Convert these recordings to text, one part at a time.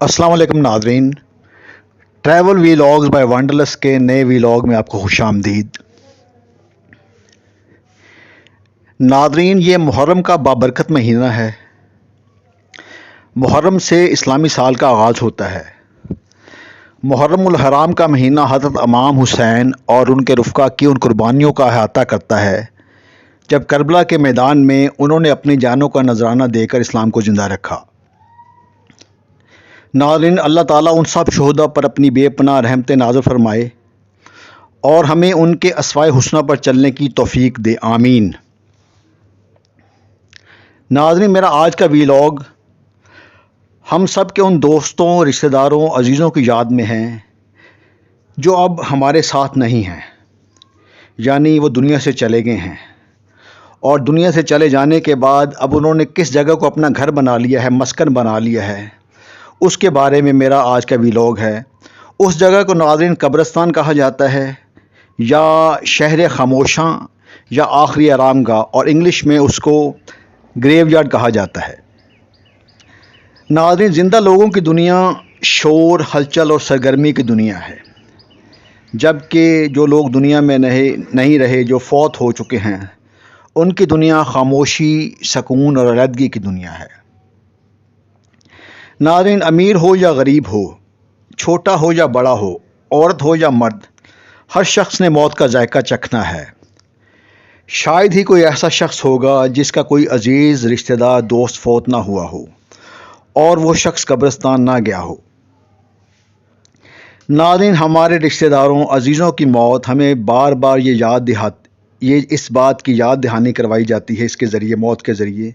السلام علیکم ناظرین، ٹریول ویلاگز بائی ونڈرلس کے نئے ویلاگ میں آپ کو خوش آمدید۔ ناظرین، یہ محرم کا بابرکت مہینہ ہے۔ محرم سے اسلامی سال کا آغاز ہوتا ہے۔ محرم الحرام کا مہینہ حضرت امام حسین اور ان کے رفقا کی ان قربانیوں کا احاطہ کرتا ہے جب کربلا کے میدان میں انہوں نے اپنی جانوں کا نذرانہ دے کر اسلام کو زندہ رکھا۔ ناظرین، اللہ تعالیٰ ان سب شہداء پر اپنی بے پناہ رحمتیں نازل فرمائے اور ہمیں ان کے اسوائے حسنہ پر چلنے کی توفیق دے، آمین۔ ناظرین، میرا آج کا ویلاگ ہم سب کے ان دوستوں، رشتہ داروں، عزیزوں کی یاد میں ہیں جو اب ہمارے ساتھ نہیں ہیں، یعنی وہ دنیا سے چلے گئے ہیں، اور دنیا سے چلے جانے کے بعد اب انہوں نے کس جگہ کو اپنا گھر بنا لیا ہے، مسکن بنا لیا ہے، اس کے بارے میں میرا آج کا ویلاگ ہے۔ اس جگہ کو ناظرین قبرستان کہا جاتا ہے، یا شہر خاموشاں، یا آخری آرام گاہ، اور انگلش میں اس کو گریو یارڈ کہا جاتا ہے۔ ناظرین، زندہ لوگوں کی دنیا شور، ہلچل اور سرگرمی کی دنیا ہے، جبکہ جو لوگ دنیا میں نہیں رہے، جو فوت ہو چکے ہیں، ان کی دنیا خاموشی، سکون اور علیحدگی کی دنیا ہے۔ ناظرین، امیر ہو یا غریب ہو، چھوٹا ہو یا بڑا ہو، عورت ہو یا مرد، ہر شخص نے موت کا ذائقہ چکھنا ہے۔ شاید ہی کوئی ایسا شخص ہوگا جس کا کوئی عزیز، رشتہ دار، دوست فوت نہ ہوا ہو اور وہ شخص قبرستان نہ گیا ہو۔ ناظرین، ہمارے رشتہ داروں، عزیزوں کی موت ہمیں بار بار اس بات کی یاد دہانی کروائی جاتی ہے، اس کے ذریعے، موت کے ذریعے،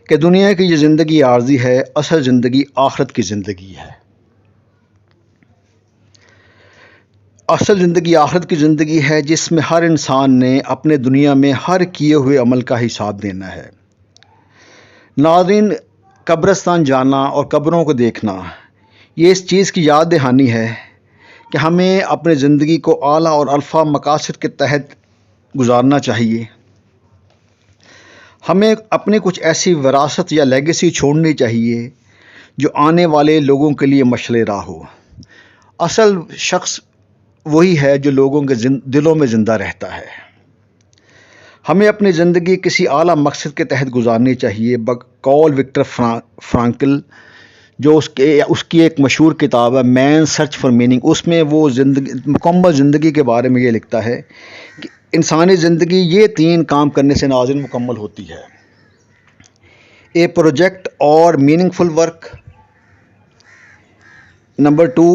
کہ دنیا کی یہ زندگی عارضی ہے، اصل زندگی آخرت کی زندگی ہے۔ اصل زندگی آخرت کی زندگی ہے، جس میں ہر انسان نے اپنے دنیا میں ہر کیے ہوئے عمل کا حساب دینا ہے۔ ناظرین، قبرستان جانا اور قبروں کو دیکھنا یہ اس چیز کی یاد دہانی ہے کہ ہمیں اپنے زندگی کو اعلیٰ اور الفا مقاصد کے تحت گزارنا چاہیے۔ ہمیں اپنی کچھ ایسی وراثت یا لیگیسی چھوڑنی چاہیے جو آنے والے لوگوں کے لیے مشعل راہ ہو۔ اصل شخص وہی ہے جو لوگوں کے دلوں میں زندہ رہتا ہے۔ ہمیں اپنی زندگی کسی اعلیٰ مقصد کے تحت گزارنی چاہیے، بقول وکٹر فرانکل، جو اس کی ایک مشہور کتاب ہے مین سرچ فار میننگ۔ اس میں وہ مکمل زندگی کے بارے میں یہ لکھتا ہے کہ انسانی زندگی یہ 3 کام کرنے سے ناظرین مکمل ہوتی ہے: اے پروجیکٹ اور میننگ فل ورک، نمبر 2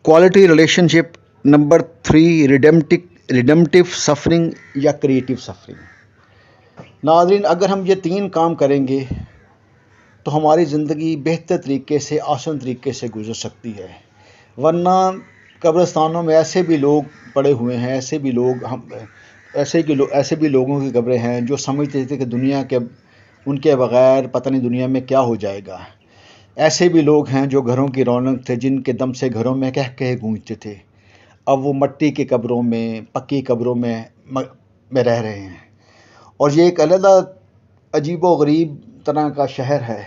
کوالٹی ریلیشن شپ، نمبر 3 ریڈمپٹیو سفرنگ یا کریٹیو سفرنگ۔ ناظرین، اگر ہم یہ 3 کام کریں گے تو ہماری زندگی بہتر طریقے سے، آسان طریقے سے گزر سکتی ہے، ورنہ قبرستانوں میں ایسے بھی لوگ پڑے ہوئے ہیں، ایسے بھی لوگوں کی قبریں ہیں جو سمجھتے تھے کہ دنیا کے ان کے بغیر پتہ نہیں دنیا میں کیا ہو جائے گا۔ ایسے بھی لوگ ہیں جو گھروں کی رونق تھے، جن کے دم سے گھروں میں کہہ گونجتے تھے، اب وہ مٹی کی قبروں میں، پکی قبروں میں رہ رہے ہیں۔ اور یہ ایک علیحدہ عجیب و غریب طرح کا شہر ہے،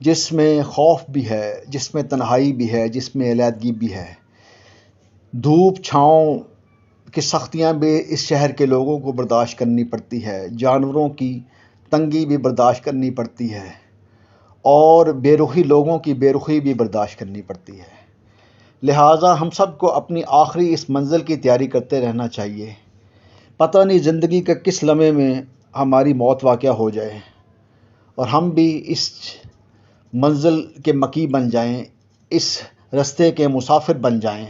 جس میں خوف بھی ہے، جس میں تنہائی بھی ہے، جس میں علیحدگی بھی ہے۔ دھوپ چھاؤں کی سختیاں بھی اس شہر کے لوگوں کو برداشت کرنی پڑتی ہے، جانوروں کی تنگی بھی برداشت کرنی پڑتی ہے، اور لوگوں کی بے رخی بھی برداشت کرنی پڑتی ہے۔ لہٰذا ہم سب کو اپنی آخری اس منزل کی تیاری کرتے رہنا چاہیے۔ پتہ نہیں زندگی کے کس لمحے میں ہماری موت واقع ہو جائے اور ہم بھی اس منزل کے مکی بن جائیں، اس رستے کے مسافر بن جائیں،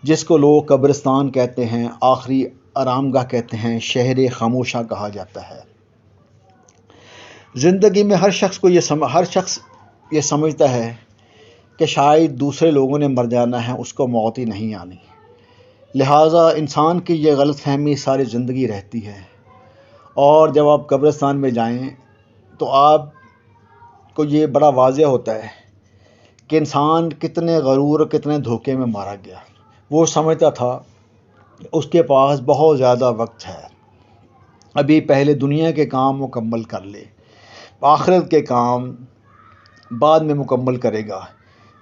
جس کو لوگ قبرستان کہتے ہیں، آخری آرام گاہ کہتے ہیں، شہر خاموشاں کہا جاتا ہے۔ زندگی میں ہر شخص یہ سمجھتا ہے کہ شاید دوسرے لوگوں نے مر جانا ہے، اس کو موت ہی نہیں آنی۔ لہٰذا انسان کی یہ غلط فہمی ساری زندگی رہتی ہے، اور جب آپ قبرستان میں جائیں تو آپ کو یہ بڑا واضح ہوتا ہے کہ انسان کتنے غرور اور کتنے دھوکے میں مارا گیا۔ وہ سمجھتا تھا کہ اس کے پاس بہت زیادہ وقت ہے، ابھی پہلے دنیا کے کام مکمل کر لے، آخرت کے کام بعد میں مکمل کرے گا۔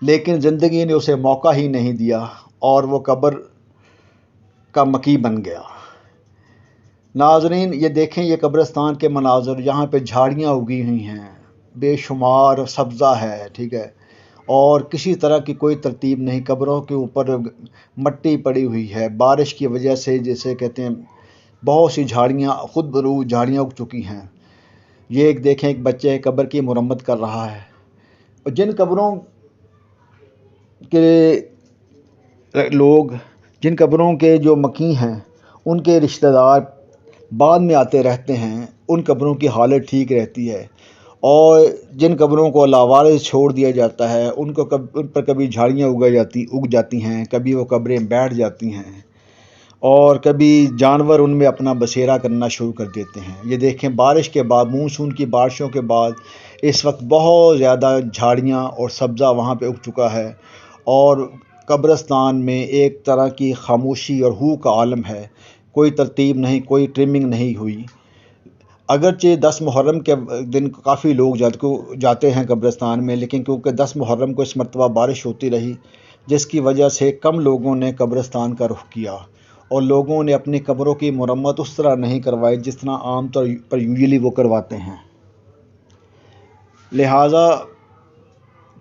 لیکن زندگی نے اسے موقع ہی نہیں دیا اور وہ قبر کا مکی بن گیا۔ ناظرین، یہ دیکھیں یہ قبرستان کے مناظر، یہاں پہ جھاڑیاں اگی ہوئی ہیں، بے شمار سبزہ ہے، ٹھیک ہے، اور کسی طرح کی کوئی ترتیب نہیں، قبروں کے اوپر مٹی پڑی ہوئی ہے، بارش کی وجہ سے جیسے کہتے ہیں بہت سی جھاڑیاں خود بروز جھاڑیاں اگ چکی ہیں۔ یہ ایک دیکھیں ایک بچے قبر کی مرمت کر رہا ہے، اور جن قبروں کے لوگ، جن قبروں کے جو مکی ہیں، ان کے رشتہ دار بعد میں آتے رہتے ہیں، ان قبروں کی حالت ٹھیک رہتی ہے، اور جن قبروں کو لاوارث چھوڑ دیا جاتا ہے ان پر کبھی جھاڑیاں اگ جاتی ہیں، کبھی وہ قبریں بیٹھ جاتی ہیں، اور کبھی جانور ان میں اپنا بسیرا کرنا شروع کر دیتے ہیں۔ یہ دیکھیں بارش کے بعد، مونسون کی بارشوں کے بعد اس وقت بہت زیادہ جھاڑیاں اور سبزہ وہاں پہ اگ چکا ہے، اور قبرستان میں ایک طرح کی خاموشی اور ہو کا عالم ہے، کوئی ترتیب نہیں، کوئی ٹرمنگ نہیں ہوئی۔ اگرچہ 10 محرم کے دن کافی لوگ جاتے ہیں قبرستان میں، لیکن کیونکہ 10 محرم کو اس مرتبہ بارش ہوتی رہی، جس کی وجہ سے کم لوگوں نے قبرستان کا رخ کیا، اور لوگوں نے اپنی قبروں کی مرمت اس طرح نہیں کروائی جس طرح عام طور پر یوزلی وہ کرواتے ہیں۔ لہٰذا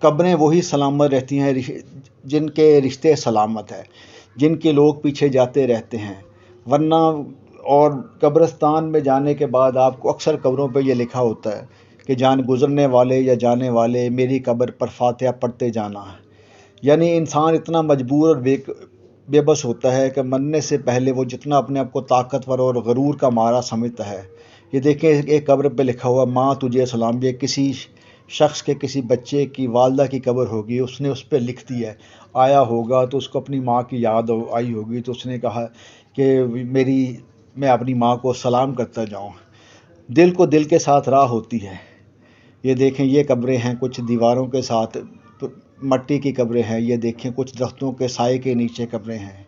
قبریں وہی سلامت رہتی ہیں جن کے رشتے سلامت ہیں، جن کے لوگ پیچھے جاتے رہتے ہیں، ورنہ اور قبرستان میں جانے کے بعد آپ کو اکثر قبروں پہ یہ لکھا ہوتا ہے کہ جان گزرنے والے یا جانے والے میری قبر پر فاتحہ پڑھتے جانا ہے۔ یعنی انسان اتنا مجبور اور بے بس ہوتا ہے کہ مرنے سے پہلے وہ جتنا اپنے آپ کو طاقتور اور غرور کا مارا سمجھتا ہے۔ یہ دیکھیں ایک قبر پہ لکھا ہوا ماں تجھے سلام، یہ کسی شخص کے کسی بچے کی والدہ کی قبر ہوگی، اس نے اس پہ لکھ دی ہے، آیا ہوگا تو اس کو اپنی ماں کی یاد آئی ہوگی، تو اس نے کہا کہ میں اپنی ماں کو سلام کرتا جاؤں۔ دل کو دل کے ساتھ راہ ہوتی ہے۔ یہ دیکھیں یہ قبریں ہیں، کچھ دیواروں کے ساتھ مٹی کی قبریں ہیں، یہ دیکھیں کچھ درختوں کے سائے کے نیچے قبریں ہیں۔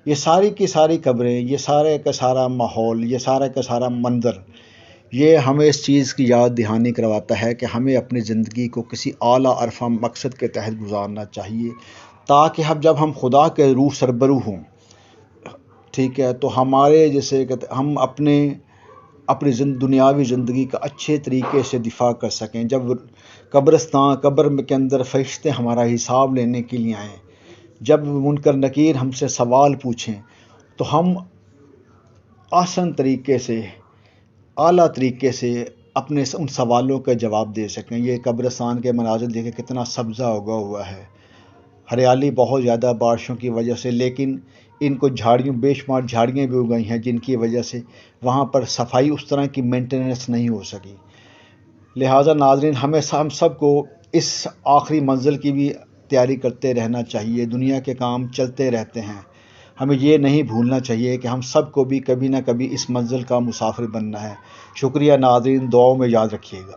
یہ ساری کی ساری قبریں، یہ سارے کا سارا ماحول، یہ سارا کا سارا منظر، یہ ہمیں اس چیز کی یاد دہانی کرواتا ہے کہ ہمیں اپنی زندگی کو کسی اعلیٰ عرفہ مقصد کے تحت گزارنا چاہیے، تاکہ جب ہم خدا کے روح سربرو ہوں، ٹھیک ہے، تو ہمارے جیسے کہ ہم اپنی دنیاوی زندگی کا اچھے طریقے سے دفاع کر سکیں۔ جب قبر کے اندر فرشتے ہمارا حساب لینے کے لیے آئیں، جب منکر نکیر ہم سے سوال پوچھیں، تو ہم آسان طریقے سے، اعلیٰ طریقے سے اپنے ان سوالوں کا جواب دے سکیں۔ یہ قبرستان کے مناظر دیکھیں کتنا سبزہ اگا ہوا ہے، ہریالی بہت زیادہ بارشوں کی وجہ سے، لیکن ان کو بے شمار جھاڑیاں بھی اگئی ہیں جن کی وجہ سے وہاں پر صفائی اس طرح کی مینٹیننس نہیں ہو سکی۔ لہٰذا ناظرین، ہم سب کو اس آخری منزل کی بھی تیاری کرتے رہنا چاہیے۔ دنیا کے کام چلتے رہتے ہیں، ہمیں یہ نہیں بھولنا چاہیے کہ ہم سب کو بھی کبھی نہ کبھی اس منزل کا مسافر بننا ہے۔ شکریہ ناظرین، دعاؤں میں یاد رکھیے گا۔